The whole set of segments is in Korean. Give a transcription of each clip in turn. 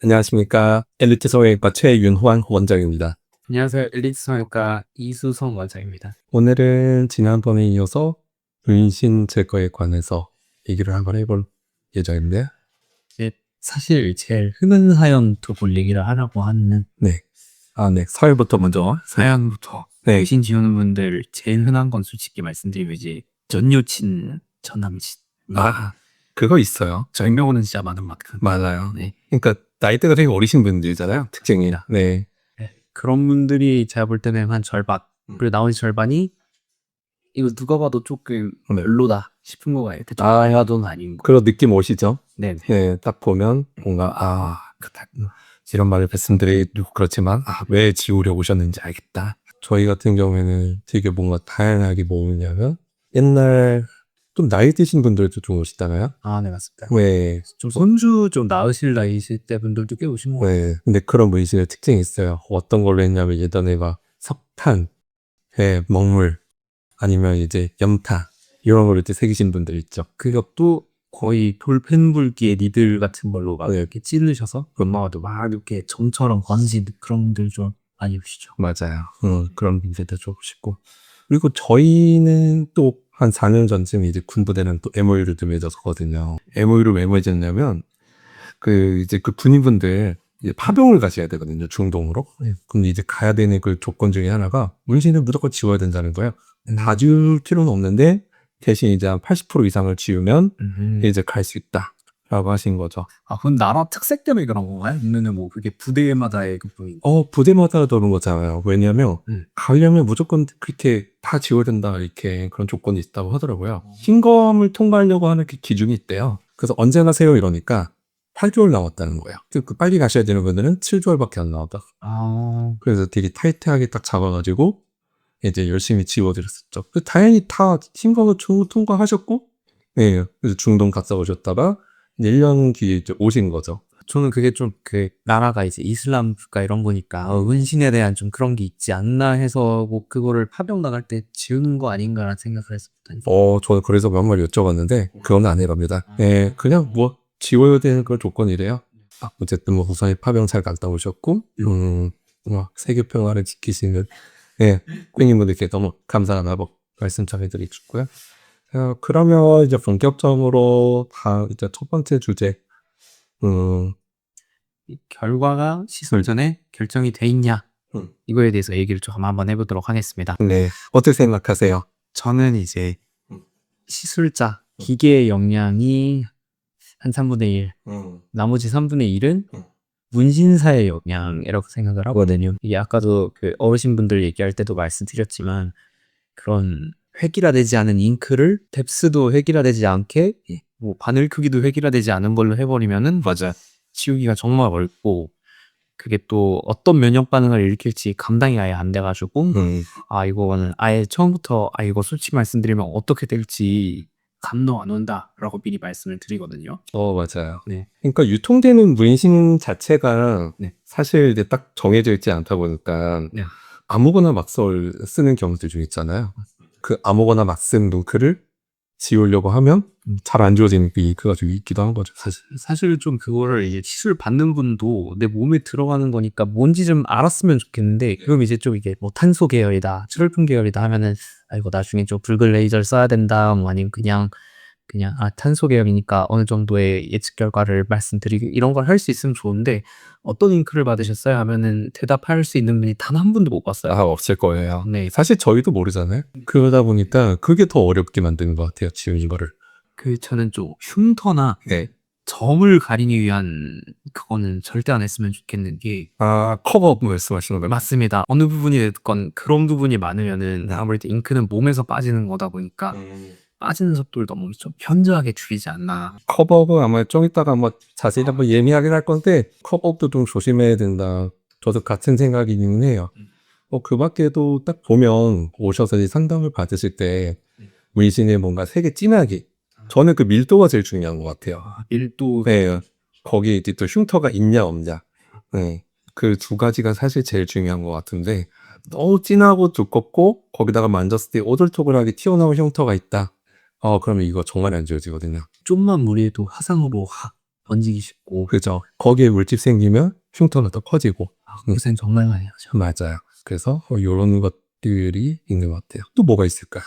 안녕하십니까. 엘리트 성형외과 최윤환 원장입니다. 안녕하세요. 엘리트 성형외과 이수성 원장입니다. 오늘은 지난번에 이어서 문신 제거에 관해서 얘기를 한번 해볼 예정인데요. 사실 제일 흔한 사연부터 볼 얘기를 하라고 하는 네. 네. 서열부터 먼저. 사연부터 네. 문신 지우는 분들 제일 흔한 건 솔직히 말씀드리면 이제 전 여친, 전 남친. 그거 있어요. 저희 경우는 진짜 많은 만큼. 맞아요. 네. 그러니까 나이대가 되게 어리신 분들이잖아요. 특징이라. 네. 그런 분들이 제가 볼 때는 한 절반. 그리고 나머지 절반이 이거 누가 봐도 조금 별로다 싶은 거가 대충 아닌 거. 그런 느낌 오시죠? 네. 네. 딱 보면 뭔가 이런 말을 말씀드리고 그렇지만 왜 지우려고 오셨는지 알겠다. 저희 같은 경우에는 되게 뭔가 다양하게 모으냐면 옛날 좀 나이 드신 분들도 좀 오시잖아요. 네, 맞습니다. 왜? 좀 손주 좀 나으실 나이실 때 분들도 꽤 오신 거 같아요. 왜? 근데 그런 문신의 특징이 있어요. 어떤 걸로 했냐면 예전에 막 석탄, 먹물, 아니면 이제 염타 이런 걸로 이제 새기신 분들 있죠. 그것도 거의 돌펜불기의 니들 같은 걸로 막 이렇게 찌르셔서 엄마가도 막 이렇게 점처럼 번지 그런 분들 좀 많이 오시죠. 맞아요. 그런 분들도 좀 오시고. 그리고 저희는 또 한 4년 전쯤 이제 군부대는 또 MOU를 좀 맺었거든요. MOU를 왜 맺었냐면 이제 그 군인분들 이제 파병을 가셔야 되거든요. 중동으로. 근데 이제 가야 되는 그 조건 중에 하나가 문신을 무조건 지워야 된다는 거예요. 다 지울 필요는 없는데 대신 이제 한 80% 이상을 지우면 이제 갈 수 있다라고 하신 거죠. 그건 나라 특색 때문에 그런 건가요? 아니면 뭐 그게 부대마다의 그뿐인 부대마다 그런 거잖아요. 왜냐면 가려면 무조건 그렇게 다 지워야 된다 이렇게 그런 조건이 있다고 하더라고요. 신검을 통과하려고 하는 그 기준이 있대요. 그래서 언제 가세요 이러니까 8개월 남았다는 거예요. 그 빨리 가셔야 되는 분들은 7개월밖에 안 나왔다. 그래서 되게 타이트하게 딱 잡아가지고 이제 열심히 지워드렸었죠. 다행히 다 신검을 통과하셨고, 네, 그래서 중동 갔다 오셨다가 1년 뒤에 이제 오신 거죠. 저는 그게 좀 나라가 이제 이슬람 국가 이런 거니까 은신에 대한 좀 그런 게 있지 않나 해서 뭐 그거를 파병 나갈 때 지우는 거 아닌가라는 생각을 했었거든요. 저는 그래서 몇 마디 여쭤봤는데 그건 아니랍니다. 네, 그냥 뭐 지워야 되는 그런 조건이래요. 어쨌든 뭐 우선에 파병 잘 갔다 오셨고, 세계 평화를 지키시는 팬님분들께 너무 감사하다고 말씀 전해드리고 싶고요. 그러면 이제 본격적으로 이제 첫 번째 주제, 결과가 시술 전에 결정이 돼 있냐 이거에 대해서 얘기를 좀 한번 해보도록 하겠습니다. 네, 어떻게 생각하세요? 저는 이제 시술자 기계의 역량이 한 3분의 1, 나머지 3분의 1은 문신사의 역량이라고 생각을 하거든요. 이게 아까도 그 어르신분들 얘기할 때도 말씀드렸지만 그런 획일화되지 않은 잉크를 뎁스도 획일화되지 않게 뭐 바늘 크기도 획일화되지 않은 걸로 해버리면은 지우기가 정말 어렵고 그게 또 어떤 면역 반응을 일으킬지 감당이 아예 안 돼가지고 이거는 아예 처음부터 이거 솔직히 말씀드리면 어떻게 될지 감도 안 온다라고 미리 말씀을 드리거든요. 맞아요. 네. 그러니까 유통되는 문신 자체가 네. 사실 이제 딱 정해져 있지 않다 보니까 네. 아무거나 막 쓰는 경우들 좀 있잖아요. 그 아무거나 막 쓴 뭉크를 지우려고 하면 잘 안 지워지는 그 잉크가 좀 있기도 한 거죠. 사실 좀 그거를 이제 시술 받는 분도 내 몸에 들어가는 거니까 뭔지 좀 알았으면 좋겠는데 그럼 이제 좀 이게 뭐 탄소 계열이다, 트롤핀 계열이다 하면은 이거 나중에 좀 붉은 레이저를 써야 된다, 뭐 아니면 그냥 탄소 계열이니까 어느 정도의 예측 결과를 말씀드리기 이런 걸 할 수 있으면 좋은데 어떤 잉크를 받으셨어요? 하면은 대답할 수 있는 분이 단 한 분도 못 봤어요. 없을 거예요. 네. 사실 저희도 모르잖아요. 그러다 보니까 그게 더 어렵게 만드는 것 같아요. 지우는 거를. 저는 좀 흉터나 점을 가리기 위한 그거는 절대 안 했으면 좋겠는 게 커버업 말씀하시는 거예요? 맞습니다. 어느 부분이 됐건 그런 부분이 많으면은 아무래도 잉크는 몸에서 빠지는 거다 보니까 빠지는 속도를 너무 좀 현저하게 줄이지 않나. 커버업은 아마 좀 이따가 뭐 자세히 한번 예민하긴 할 건데 커버업도 좀 조심해야 된다. 저도 같은 생각이긴 해요. 그 밖에도 딱 보면 오셔서 이제 상담을 받으실 때 문신에 뭔가 색이 진하게 저는 그 밀도가 제일 중요한 것 같아요. 밀도. 네, 거기에 이제 또 흉터가 있냐 없냐. 네, 그 두 가지가 사실 제일 중요한 것 같은데 너무 진하고 두껍고 거기다가 만졌을 때 오돌토돌하게 튀어나온 흉터가 있다. 그러면 이거 정말 안 지워지거든요. 좀만 무리해도 화상으로 번지기 쉽고. 그죠. 거기에 물집 생기면 흉터는 더 커지고. 고생 정말 많이 하죠. 맞아요. 그래서 이런 것들이 있는 것 같아요. 또 뭐가 있을까요?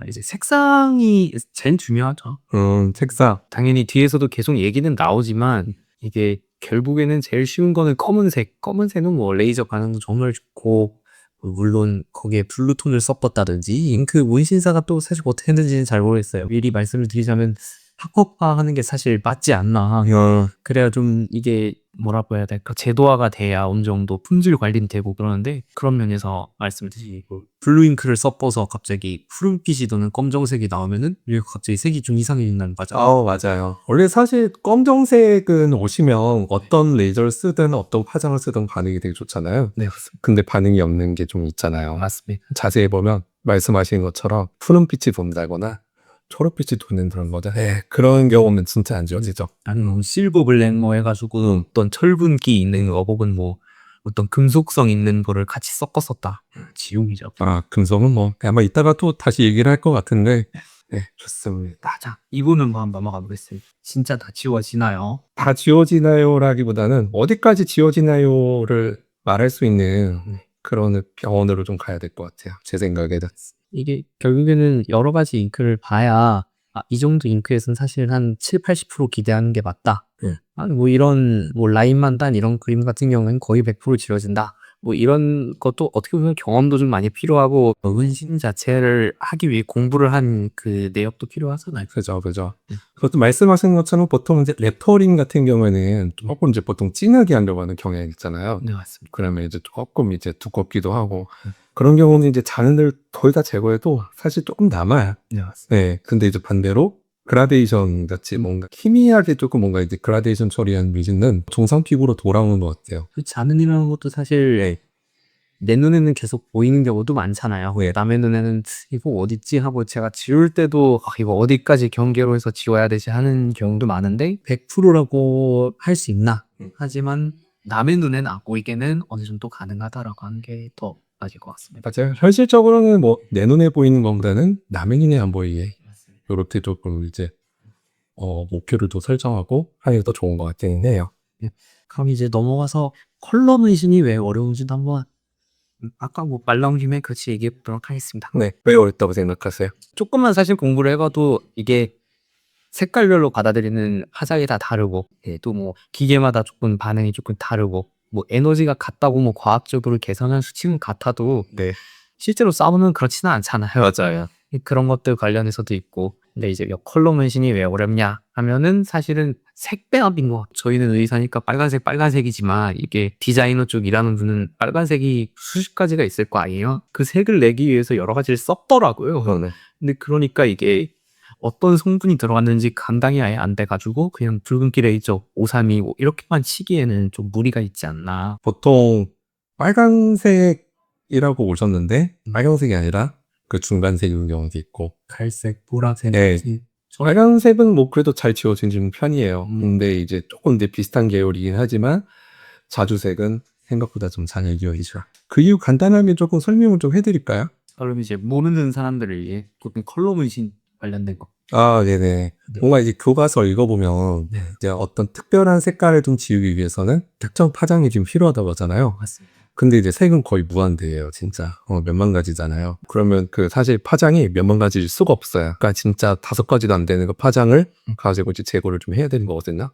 이제 색상이 제일 중요하죠. 색상. 당연히 뒤에서도 계속 얘기는 나오지만 이게 결국에는 제일 쉬운 거는 검은색. 검은색은 뭐 레이저 반응도 정말 좋고 물론 거기에 블루톤을 섞었다든지 잉크 문신사가 또 사실 어떻게 했는지는 잘 모르겠어요. 미리 말씀을 드리자면 학업화하는 게 사실 맞지 않나. 그래야 좀 이게 뭐라고 해야 될까 제도화가 돼야 어느 정도 품질 관리는 되고 그러는데 그런 면에서 말씀을 드리고 블루 잉크를 섞어서 갑자기 푸른빛이 도는 검정색이 나오면은 이게 갑자기 색이 좀 이상해진다는 거죠. 맞아요. 원래 사실 검정색은 오시면 어떤 레이저를 쓰든 어떤 화장을 쓰든 반응이 되게 좋잖아요. 네, 맞습니다. 근데 반응이 없는 게 좀 있잖아요. 맞습니다. 자세히 보면 말씀하신 것처럼 푸른빛이 돈다거나 초록빛이 도는 그런 거죠. 그런 경우는 진짜 안 좋아지죠. 아니 뭐 실버 블랙 뭐 해가지고 어떤 철분기 있는 거 혹은 뭐 어떤 금속성 있는 거를 같이 섞어 썼다. 지옥이죠. 금속은 뭐 아마 이따가 또 다시 얘기를 할 것 같은데 좋습니다. 자, 이분은 뭐 한번 넘어가 보겠습니다. 진짜 다 지워지나요? 다 지워지나요라기보다는 어디까지 지워지나요를 말할 수 있는 그런 병원으로 좀 가야 될 것 같아요. 제 생각에는. 이게 결국에는 여러 가지 잉크를 봐야 이 정도 잉크에서는 사실 한 7, 80% 기대하는 게 맞다. 뭐 이런 뭐 라인만 단 이런 그림 같은 경우는 거의 100% 지워진다. 뭐 이런 것도 어떻게 보면 경험도 좀 많이 필요하고 은신 자체를 하기 위해 공부를 한 그 내역도 필요하잖아요. 그죠. 그것도 말씀하신 것처럼 보통 이제 랩터링 같은 경우에는 조금 이제 보통 진하게 하려고 하는 경향이 있잖아요. 네, 맞습니다. 그러면 이제 조금 이제 두껍기도 하고 그런 경우는 이제 잔을 거의 다 제거해도 사실 조금 남아요. 네, 맞습니다. 근데 이제 반대로 그라데이션 같이 뭔가 희미하게 조금 뭔가 이제 그라데이션 처리한 미진은 정상 피부로 돌아오는 것 같아요. 그 잔은이라는 것도 사실 내 눈에는 계속 보이는 경우도 많잖아요. 남의 눈에는 이거 어딨지 하고 제가 지울 때도 이거 어디까지 경계로 해서 지워야 되지 하는 경우도 많은데 100%라고 할 수 있나? 하지만 남의 눈에는 안 보이게는 어느 정도 가능하다라고 하는 게 더 맞을 것 같습니다. 맞아요. 현실적으로는 뭐 내 눈에 보이는 것보다는 남의 눈에 안 보이게 이렇게 조금 이제 목표를 또 설정하고 하는 게 더 좋은 것 같긴 해요. 그럼 이제 넘어가서 컬러 문신이 왜 어려운지도 한번 아까 뭐 말 나온 김에 같이 얘기해 보도록 하겠습니다. 왜 어렵다고 생각하세요? 조금만 사실 공부를 해봐도 이게 색깔별로 받아들이는 화장이 다 다르고 또 뭐 기계마다 조금 반응이 조금 다르고 뭐 에너지가 같다고 뭐 과학적으로 계산한 수치는 같아도 실제로 싸우면 그렇지는 않잖아요. 맞아요. 그런 것들 관련해서도 있고 근데 이제 컬러 문신이 왜 어렵냐 하면은 사실은 색배합인 것 같아요. 저희는 의사니까 빨간색이지만 이게 디자이너 쪽 일하는 분은 빨간색이 수십 가지가 있을 거 아니에요. 그 색을 내기 위해서 여러 가지를 섞더라고요. 근데 그러니까 이게 어떤 성분이 들어갔는지 감당이 아예 안 돼가지고 그냥 붉은기 레이저 532 이렇게만 치기에는 좀 무리가 있지 않나. 보통 빨간색이라고 오셨는데 빨간색이 아니라 그 중간색인 경우도 있고 갈색, 보라색. 빨간색은 뭐 그래도 잘 지워지는 편이에요. 근데 이제 조금 이제 비슷한 계열이긴 하지만 자주색은 생각보다 좀 잘 지워지죠. 그 이유 간단하게 조금 설명을 좀 해드릴까요? 그럼 이제 모르는 사람들을 위해 보통 컬러 문신 관련된 거. 네네. 뭔가 이제 교과서 읽어보면 이제 어떤 특별한 색깔을 좀 지우기 위해서는 특정 파장이 좀 필요하다고 하잖아요. 맞습니다. 근데 이제 색은 거의 무한대예요, 진짜. 몇만 가지잖아요. 그러면 그 사실 파장이 몇만 가지일 수가 없어요. 그러니까 진짜 5가지도 안 되는 그 파장을 가지고 이제 제거를 좀 해야 되는 거거든요.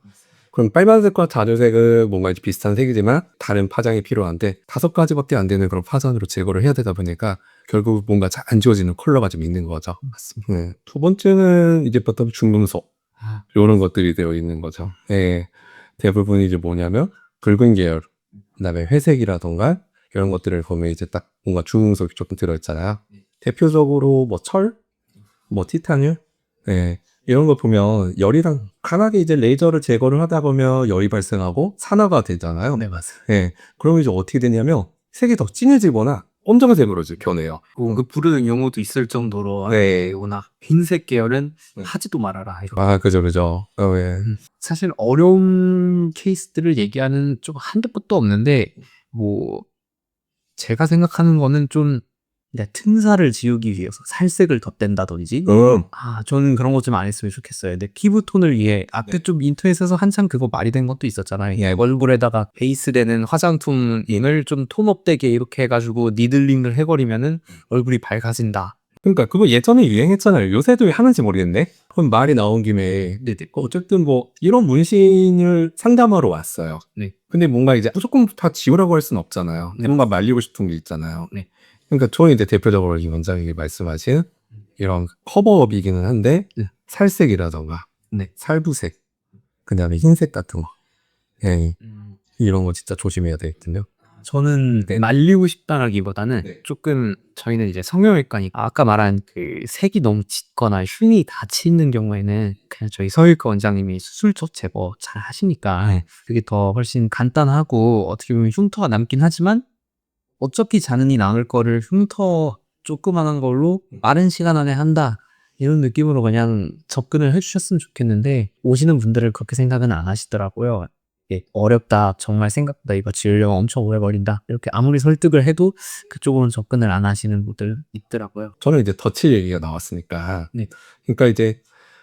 그럼 빨간색과 자주색은 뭔가 이제 비슷한 색이지만 다른 파장이 필요한데 5가지밖에 안 되는 그런 파장으로 제거를 해야 되다 보니까 결국 뭔가 잘 안 지워지는 컬러가 좀 있는 거죠. 맞습니다. 두 번째는 이제 보통 중금속 이런 것들이 되어 있는 거죠. 대부분 이제 뭐냐면 붉은 계열, 그다음에 회색이라던가 이런 것들을 보면 이제 딱 뭔가 중금속이 조금 들어있잖아요. 대표적으로 뭐 철, 뭐 티타늄, 이런 거 보면 열이랑 강하게 이제 레이저를 제거를 하다 보면 열이 발생하고 산화가 되잖아요. 네, 맞아요. 그러면 이제 어떻게 되냐면 색이 더 진해지거나 검정색으로 이제 변해요. 그 부르는 용어도 있을 정도로 워낙 흰색 계열은 하지도 말아라. 그죠. 사실 어려운 케이스들을 얘기하는 좀 한두 번도 없는데 뭐 제가 생각하는 거는 좀 근데 틈살을 지우기 위해서 살색을 덧댄다든지 저는 그런 거 좀 안 했으면 좋겠어요. 근데 피부톤을 위해 아까 좀 인터넷에서 한참 그거 말이 된 것도 있었잖아요. 얼굴에다가 베이스 되는 화장품을 좀 톤업되게 이렇게 해가지고 니들링을 해버리면은 얼굴이 밝아진다. 그러니까 그거 예전에 유행했잖아요. 요새도 하는지 모르겠네. 그럼 말이 나온 김에 어쨌든 뭐 이런 문신을 상담하러 왔어요. 네. 근데 뭔가 이제 무조건 다 지우라고 할 수는 없잖아요. 뭔가 말리고 싶은 게 있잖아요. 네. 그러니까 저는 이제 대표적으로 이 원장님이 말씀하신 이런 커버업이기는 한데 살색이라던가 살부색, 그다음에 흰색 같은 거, 이런 거 진짜 조심해야 되거든요. 저는 말리고 싶다라기보다는 조금 저희는 이제 성형외과니까 아까 말한 그 색이 너무 짙거나 흉이 다 치는 경우에는 그냥 저희 성형외과 원장님이 수술조 제거 잘 하시니까 그게 더 훨씬 간단하고 어떻게 보면 흉터가 남긴 하지만 어차피 자는이 남을 거를 흉터 조그만한 걸로 빠른 시간 안에 한다 이런 느낌으로 그냥 접근을 해주셨으면 좋겠는데 오시는 분들을 그렇게 생각은 안 하시더라고요. 어렵다. 정말 생각보다 이거 지으려면 엄청 오래 걸린다. 이렇게 아무리 설득을 해도 그쪽으로는 접근을 안 하시는 분들 있더라고요. 저는 이제 덧칠 얘기가 나왔으니까. 네. 그러니까 이제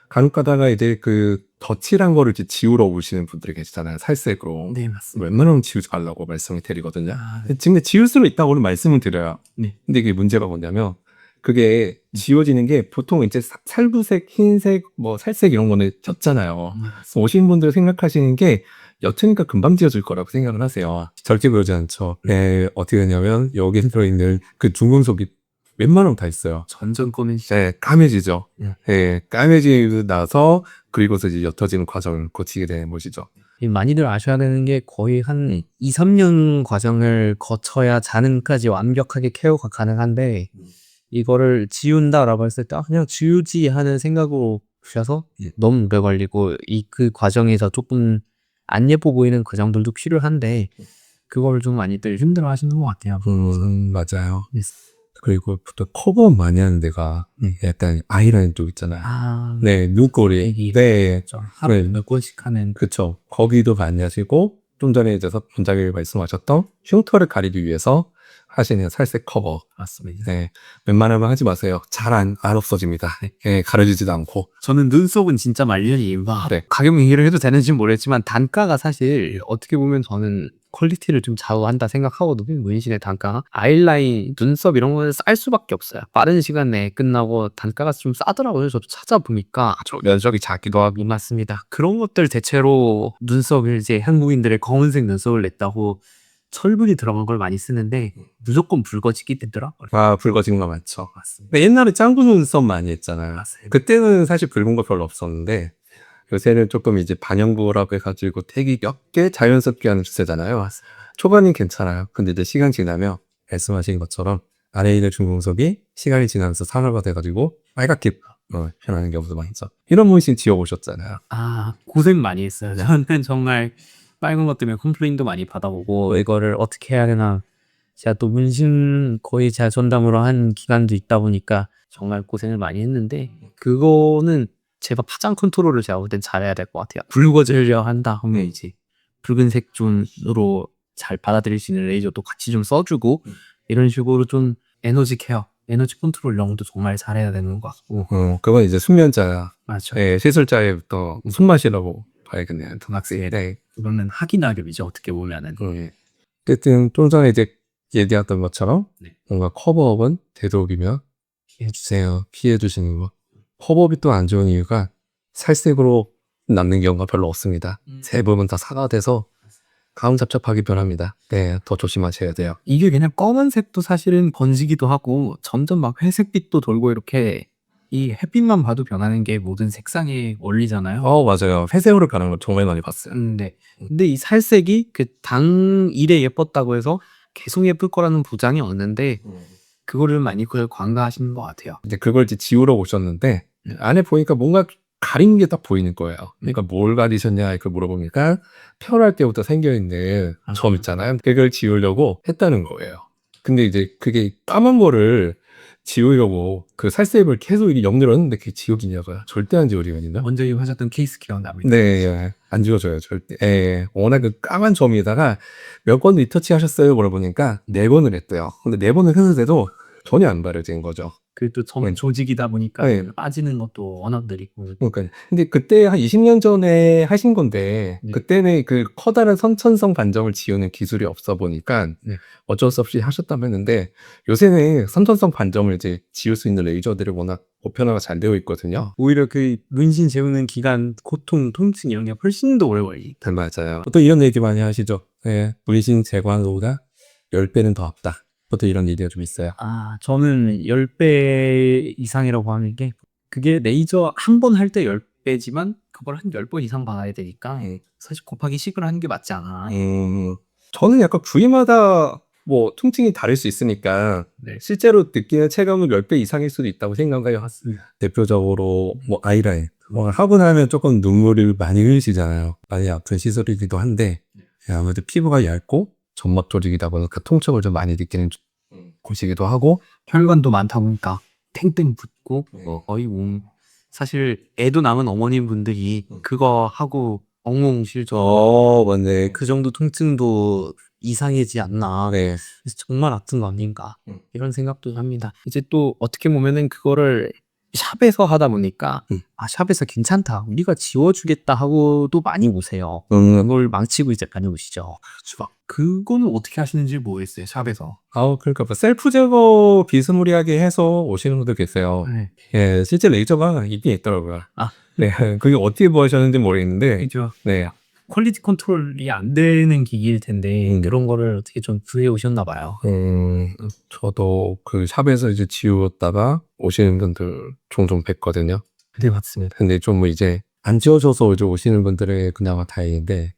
간혹 가다가 이제 그 덧칠한 거를 이제 지우러 오시는 분들이 계시잖아요. 살색으로. 네, 맞습니다. 웬만하면 지우지 말라고 말씀을 드리거든요. 지금 지울 수는 있다고는 말씀을 드려요. 네. 근데 이게 문제가 뭐냐면 그게 지워지는 게 보통 이제 살부색, 흰색, 뭐 살색 이런 거는 졌잖아요. 그래서 오신 분들 생각하시는 게 옅으니까 금방 지워질 거라고 생각을 하세요. 절대 그러지 않죠. 어떻게 되냐면 여기 들어있는 그 중금속이 웬만하면 다 있어요. 전전 꺼낸 까매지죠. 까매지고 나서 그리고서 이제 옅어지는 과정을 거치게 되는 것이죠. 많이들 아셔야 되는 게 거의 한 2, 3년 과정을 거쳐야 잔흔까지 완벽하게 케어가 가능한데 이거를 지운다라고 했을 때 그냥 지우지 하는 생각으로 보셔서 너무 오래 걸리고 그 과정에서 조금 안 예뻐 보이는 과정들도 필요한데 그걸 좀 많이들 힘들어 하시는 것 같아요. 맞아요. 그리고 보통 커버 많이 하는 데가 약간 아이라인 쪽 있잖아요. 눈꼬리. 하루에 몇 권씩 하는. 그쵸. 거기도 많이 하시고 좀 전에 이제 원장님이 말씀하셨던 흉터를 가리기 위해서 하시는 살색 커버. 맞습니다. 웬만하면 하지 마세요. 잘 안 없어집니다. 가려지지도 않고. 저는 눈썹은 진짜 말년이 가격 얘기를 해도 되는지 모르겠지만 단가가 사실 어떻게 보면 저는 퀄리티를 좀 좌우한다 생각하거든요. 문신의 단가. 아이라인, 눈썹 이런 거는 쌀 수밖에 없어요. 빠른 시간 내에 끝나고 단가가 좀 싸더라고요. 저도 찾아보니까 면적이 작기도 하고. 맞습니다. 그런 것들 대체로 눈썹을 이제 한국인들의 검은색 눈썹을 냈다고 철분이 들어간 걸 많이 쓰는데 무조건 붉어지기 때더라고요. 붉어진 거 많죠. 맞습니다. 옛날에 짱구 눈썹 많이 했잖아요. 맞습니다. 그때는 사실 붉은 거 별로 없었는데 요새는 조금 이제 반영구라고 해가지고 되게 몇 개 자연스럽게 하는 추세잖아요. 맞습니다. 초반은 괜찮아요. 근데 이제 시간 지나면 말씀하신 것처럼 안에 있는 중금속이 시간이 지나면서 산화가 돼가지고 빨갛게 변하는 경우도 많죠. 이런 문신 지어보셨잖아요. 고생 많이 했어요. 저는 정말 빨간 것 때문에 컴플레인도 많이 받아보고 이거를 어떻게 해야 되나. 제가 또 문신 거의 제가 전담으로 한 기간도 있다 보니까 정말 고생을 많이 했는데 그거는 제가 파장 컨트롤을 제가 볼 땐 잘해야 될 것 같아요. 붉어지려 한다 하면 이제 붉은색 존으로 잘 받아들일 수 있는 레이저도 같이 좀 써주고 이런 식으로 좀 에너지 케어, 에너지 컨트롤 이런 것도 정말 잘해야 되는 것 같고. 그건 이제 숙면자, 맞죠. 시술자에부터 손맛이라고 봐야겠네요. 동학생 그거는 학위나급이죠. 어떻게 보면은. 어쨌든 좀 전에 이제 얘기했던 것처럼 뭔가 커버업은 되도록이면 피해주세요. 피해주시는 거. 커버업이 또 안 좋은 이유가 살색으로 남는 경우가 별로 없습니다. 대부분 다 사과돼서 가음잡잡하게 변합니다. 더 조심하셔야 돼요. 이게 그냥 검은색도 사실은 번지기도 하고 점점 막 회색빛도 돌고 이렇게 이 햇빛만 봐도 변하는 게 모든 색상의 원리잖아요. 맞아요. 회색으로 가는 거 정말 많이 봤어요. 근데 이 살색이 그 당일에 예뻤다고 해서 계속 예쁠 거라는 보장이 없는데 그거를 많이 그걸 관가하시는 것 같아요. 이제 그걸 이제 지우러 오셨는데 안에 보니까 뭔가 가린 게 딱 보이는 거예요. 그러니까 뭘 가리셨냐 이렇게 물어보니까 태어날 때부터 생겨있는 점 있잖아요. 그걸 지우려고 했다는 거예요. 근데 이제 그게 까만 거를 지우려고 그 살색을 계속 염려를 했는데 그게 지워지냐고요. 절대 안 지워지거든요. 먼저 하셨던 케이스 기억납니다. 안 지워져요, 절대. 워낙 그 까만 점에다가 몇 번 리터치 하셨어요? 물어보니까 4번을 했대요. 근데 4번을 했는데도 전혀 안 바래진 거죠. 그또 네. 조직이다 보니까 네. 빠지는 것도 워낙 느리고. 그러니까 근데 그때 한 20년 전에 하신 건데 네. 그때는 그 커다란 선천성 반점을 지우는 기술이 없어 보니까 네. 어쩔 수 없이 하셨다고 했는데 요새는 선천성 반점을 이제 지울 수 있는 레이저들이 워낙 보편화가 잘 되어 있거든요. 오히려 그 문신 재우는 기간, 고통, 통증 이런 게 훨씬 더 오래 걸리. 네, 맞아요. 보통 이런 얘기 많이 하시죠. 네, 문신 제거하고가 10배는 더 아프다. 보통 이런 얘기가 좀 있어요. 저는 10배 이상이라고 하는 게, 그게 레이저 한 번 할 때 10배지만 그걸 한 10번 이상 받아야 되니까 사실 곱하기 10을 하는 게 맞지 않아. 저는 약간 부위마다 뭐 통증이 다를 수 있으니까 네. 실제로 느끼는 체감은 10배 이상일 수도 있다고 생각해요. 대표적으로 뭐 아이라인 하고 나면 조금 눈물을 많이 흘리시잖아요. 많이 아픈 시술이기도 한데 아무래도 피부가 얇고 점막 조직이다 보니까 통증을 좀 많이 느끼는 곳이기도 하고 혈관도 많다 보니까 탱탱 붓고 거의 사실 애도 낳은 어머님 분들이 그거 하고 엉엉 실죠. 맞네. 그 정도 통증도 이상이지 않나. 네. 그래서 정말 아픈 거 아닌가 이런 생각도 합니다. 이제 또 어떻게 보면은 그거를 샵에서 하다 보니까 샵에서 괜찮다, 우리가 지워주겠다 하고도 많이 오세요. 그걸 망치고 이제 많이 오시죠. 그거는 어떻게 하시는지 모르겠어요, 샵에서. 그러니까 뭐 셀프 제거 비스무리하게 해서 오시는 분들 계세요. 네. 예, 실제 레이저가 있긴 있더라고요. 아. 네, 그게 어떻게 보셨는지 모르겠는데, 그죠. 네, 퀄리티 컨트롤이 안 되는 기기일 텐데 그런 거를 어떻게 좀 구해 오셨나 봐요. 저도 그 샵에서 이제 지웠다가 오시는 분들 종종 뵀거든요. 네, 맞습니다. 근데 좀 뭐 이제 안 지워져서 이제 오시는 분들은 그나마 다행인데,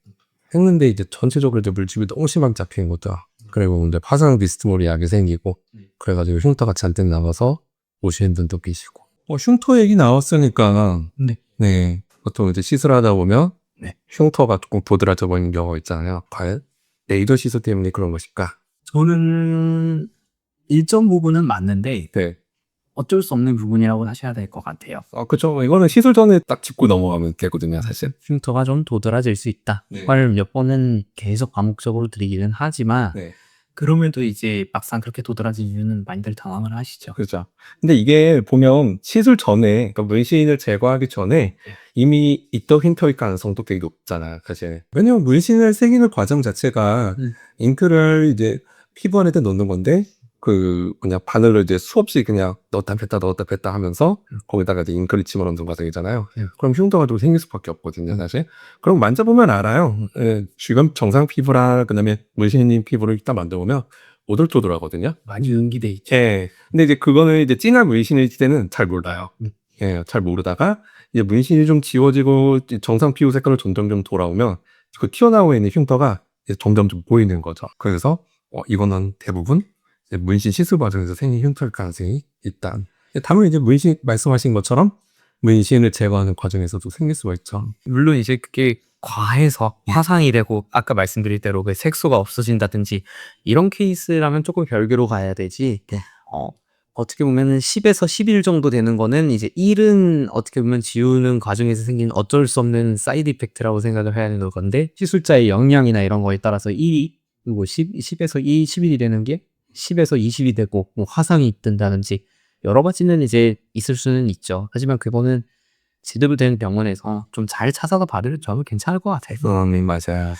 했는데 이제 전체적으로 이제 물집이 너무 심하게 잡히는 것도, 그리고 이제 파상 비스무리하게 생기고, 그래가지고 흉터가 잔뜩 남아서 오시는 분도 계시고. 흉터 얘기 나왔으니까, 네, 보통 이제 시술하다 보면, 흉터가 조금 도드라져 보이는 경우가 있잖아요. 과연 레이저 시술 때문에 그런 것일까? 저는 일정 부분은 맞는데 네. 어쩔 수 없는 부분이라고 하셔야 될 것 같아요. 그쵸. 이거는 시술 전에 딱 짚고 넘어가면 되거든요, 사실. 흉터가 좀 도드라질 수 있다. 네. 말 몇 번은 계속 반복적으로 드리기는 하지만 네. 그럼에도 이제 막상 그렇게 도드라진 이유는 많이들 당황을 하시죠. 그죠. 근데 이게 보면 시술 전에, 그러니까 문신을 제거하기 전에 이미 있던 흉터일 가능성도 되게 높잖아요, 사실. 왜냐면 문신을 새기는 과정 자체가 잉크를 이제 피부 안에다 넣는 건데, 그냥 바늘로 이제 수없이 그냥 넣었다 뺐다 하면서 거기다가 이제 잉크를 집어넣는 과정이잖아요. 그럼 흉터가 좀 생길 수밖에 없거든요, 사실. 그럼 만져보면 알아요. 지금 정상 피부랑 그다음에 문신인 피부를 딱 만져보면 오돌토돌하거든요. 많이 응기돼 있죠. 예. 근데 이제 그거는 이제 진한 문신일 때는 잘 몰라요. 예, 잘 모르다가 이제 문신이 좀 지워지고 이제 정상 피부 색깔로 점점 좀 돌아오면 그 튀어나오고 있는 흉터가 이제 점점 좀 보이는 거죠. 그래서 이거는 대부분 이제 문신 시술 과정에서 생긴 흉터일 가능성이 있다. 다만 이제 문신 말씀하신 것처럼 문신을 제거하는 과정에서도 생길 수가 있죠. 물론 이제 그게 과해서 화상이 되고 아까 말씀드린 대로 그 색소가 없어진다든지 이런 케이스라면 조금 별개로 가야 되지. 어떻게 보면은 10에서 11 정도 되는 거는 이제 1은 어떻게 보면 지우는 과정에서 생긴 어쩔 수 없는 사이드 이펙트라고 생각을 해야 되는 건데, 시술자의 역량이나 이런 거에 따라서 1이 그리고 10에서 2, 11이 되는 게 10에서 20이 되고 뭐 화상이 있든다든지 여러 가지는 이제 있을 수는 있죠. 하지만 그거는 제대로 된 병원에서 좀 잘 찾아서 받으면 저는 괜찮을 것 같아요. 맞아요.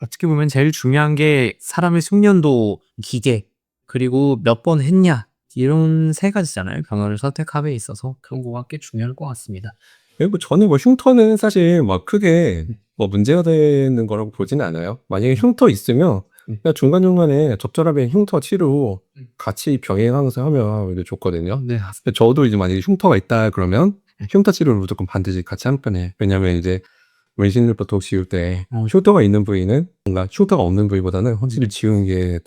어떻게 보면 제일 중요한 게 사람의 숙련도, 기계, 그리고 몇 번 했냐, 이런 세 가지잖아요. 병원을 선택함에 있어서 그런 거가 꽤 중요할 것 같습니다. 그리고 저는 뭐 흉터는 사실 막 크게 뭐 문제가 되는 거라고 보지는 않아요. 만약에 흉터 있으면 그냥 중간중간에 적절하게 흉터 치료 같이 병행하면서 하면 오히려 좋거든요. 네. 근데 저도 이제 만약에 흉터가 있다 그러면 흉터 치료를 무조건 반드시 같이 하는 편이에요. 왜냐면 이제 문신을 보통 지울 때 흉터가 있는 부위는 뭔가 흉터가 없는 부위보다는 확실히 지우는 게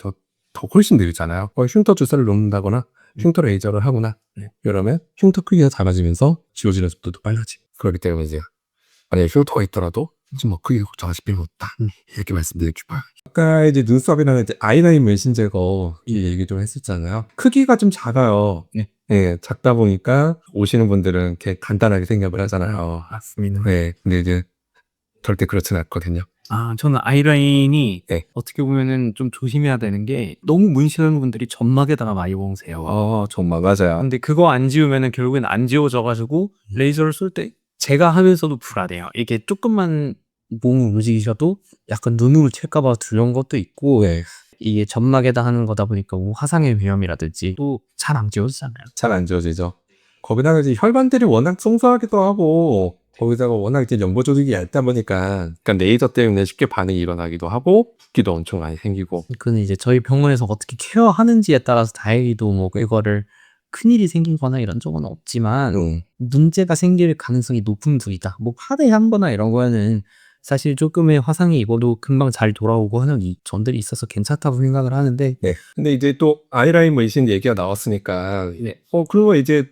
더 훨씬 느리잖아요. 흉터 주사를 놓는다거나 흉터 레이저를 하거나 이러면 흉터 크기가 작아지면서 지워지는 속도도 빨라지. 그렇기 때문에 이제 만약에 흉터가 있더라도 뭐 크게 걱정하실 필요는 없다. 이렇게 말씀드리고 싶어요. 아까 이제 눈썹이나 이제 아이라인 문신 제거 이 얘기 좀 했었잖아요. 크기가 좀 작아요. 네, 작다 보니까 오시는 분들은 이렇게 간단하게 생각을 하잖아요. 맞습니다. 네, 근데 이제 절대 그렇진 않거든요. 저는 아이라인이 네. 어떻게 보면은 좀 조심해야 되는 게 너무 문신하는 분들이 점막에다가 많이 봉세요. 정말 맞아요. 근데 그거 안 지우면은 결국엔 안 지워져가지고 레이저를 쏠 때 제가 하면서도 불안해요. 이게 조금만 몸 움직이셔도 약간 눈으로 튈까봐 두려운 것도 있고 네. 이게 점막에다 하는 거다 보니까 뭐 화상의 위험이라든지 또 잘 안 지워지잖아요. 잘 안 지워지죠. 거기다가 이제 혈관들이 워낙 풍부하기도 하고 거기다가 워낙 이제 연고 조직이 얇다 보니까 그러니까 레이저 때문에 쉽게 반응이 일어나기도 하고 붓기도 엄청 많이 생기고. 그건 이제 저희 병원에서 어떻게 케어하는지에 따라서 다행히도 뭐 이거를 큰일이 생긴거나 이런 적은 없지만 문제가 생길 가능성이 높은 부위다. 뭐 팔에 한 거나 이런 거는 사실 조금의 화상이 입어도 금방 잘 돌아오고 하는 전들이 있어서 괜찮다고 생각을 하는데 네. 근데 이제 또 아이라인 문신 얘기가 나왔으니까 네. 그리고 이제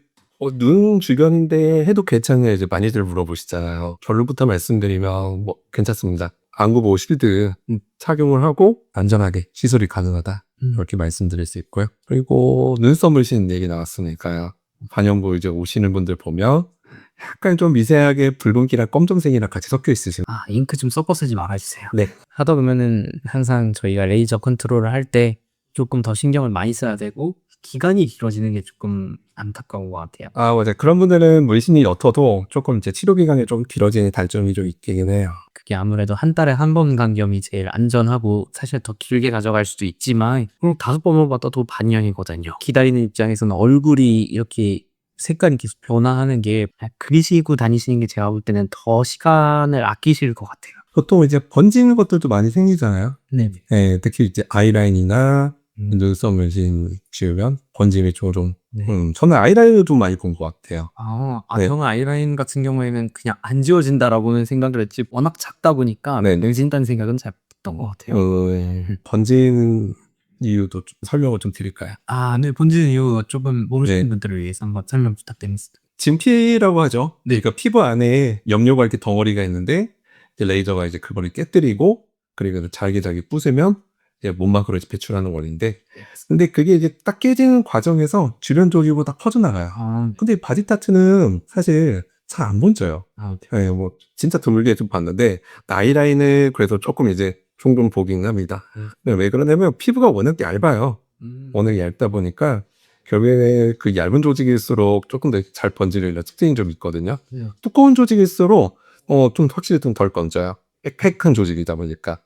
눈 주변인데 해도 괜찮냐 이제 많이들 물어보시잖아요. 결론부터 말씀드리면 뭐 괜찮습니다. 안구 보호 실드 착용을 하고 안전하게 시술이 가능하다. 이렇게 말씀드릴 수 있고요. 그리고 눈썹 물씬 얘기 나왔으니까요. 반영부 이제 오시는 분들 보면 약간 좀 미세하게 붉은기랑 검정색이랑 같이 섞여 있으신. 잉크 좀 섞어 쓰지 말아주세요. 네. 하다 보면은 항상 저희가 레이저 컨트롤을 할 때 조금 더 신경을 많이 써야 되고 기간이 길어지는 게 조금 안타까운 것 같아요. 맞아요. 그런 분들은 물신이 옅어도 조금 이제 치료 기간이 좀 길어지는 단점이 좀 있긴 해요. 그게 아무래도 한 달에 한 번 간격이 제일 안전하고 사실 더 길게 가져갈 수도 있지만 그럼 5번만 받아도 반년이거든요. 기다리는 입장에서는 얼굴이 이렇게 색깔이 계속 변화하는 게 그리시고 다니시는 게 제가 볼 때는 더 시간을 아끼실 것 같아요. 보통 이제 번지는 것들도 많이 생기잖아요. 네. 네, 특히 이제 아이라인이나 눈썹 문신 지으면 번짐이 좀 네. 저는 아이라인을 좀 많이 본 것 같아요. 네. 저는 아이라인 같은 경우에는 그냥 안 지워진다라고는 생각을 했지 워낙 작다 보니까 네. 늘진다는 생각은 잘 못했던 것 같아요. 번지는 이유도 좀 설명을 좀 드릴까요? 네. 번지는 이유 조금 모르시는 네. 분들을 위해서 한번 설명 부탁드립니다. 진피라고 하죠. 네, 그러니까 피부 안에 염료가 이렇게 덩어리가 있는데 이제 레이저가 이제 그거를 깨뜨리고 그리고 잘게 부수면 이제 몸막으로 이제 배출하는 원인데, 근데 그게 이제 딱 깨지는 과정에서 주변 조직으로 다 퍼져나가요. 근데 바디 타투는 사실 잘 안 번져요. 네, 뭐 진짜 드물게 좀 봤는데 아이라인을 그래서 조금 이제 종종 보긴 합니다. 왜 그러냐면 피부가 워낙 얇아요. 워낙 얇다 보니까 결국에 그 얇은 조직일수록 조금 더 잘 번지는 특징이 좀 있거든요. 두꺼운 조직일수록 좀 확실히 좀 덜 번져요. 빽빽한 조직이다 보니까.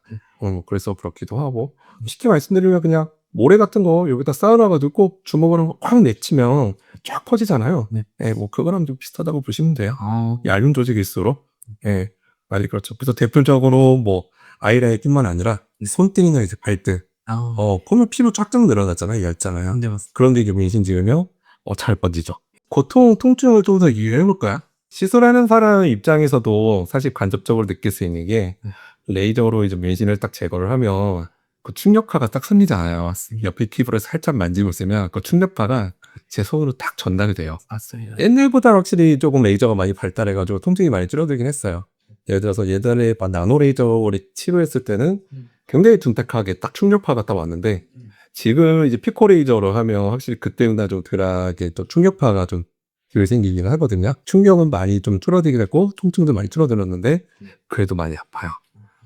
그래서 그렇기도 하고, 쉽게 말씀드리면 그냥 모래 같은 거 여기다 쌓아놔가지고 주먹으로 확 내치면 쫙 퍼지잖아요. 네, 뭐 그거랑 좀 비슷하다고 보시면 돼요. 얇은 조직일수록. 예, 말이 그렇죠. 그래서 대표적으로 뭐 아이라인뿐만 아니라 손등이나 이제 발등, 보면 피부 쫙쫙 늘어났잖아요. 얇잖아요. 네, 맞습니다. 그런데 이게 문신 지으면 잘 번지죠. 고통, 통증을 좀 더 이해해볼까요? 시술하는 사람 입장에서도 사실 간접적으로 느낄 수 있는 게 레이저로 이제 문신을 딱 제거를 하면 그 충격파가 딱 생기잖아요. 옆에 피부를 살짝 만지고 있으면 그 충격파가 제 손으로 딱 전달이 돼요. 맞습니다. 옛날보다 확실히 조금 레이저가 많이 발달해가지고 통증이 많이 줄어들긴 했어요. 예를 들어서 예전에 나노 레이저를 치료했을 때는 굉장히 둔탁하게 딱 충격파가 딱 왔는데 지금 이제 피코 레이저로 하면 확실히 그때보다 좀 덜하게 또 충격파가 좀 덜 생기긴 하거든요. 충격은 많이 좀 줄어들게 됐고 통증도 많이 줄어들었는데 그래도 많이 아파요.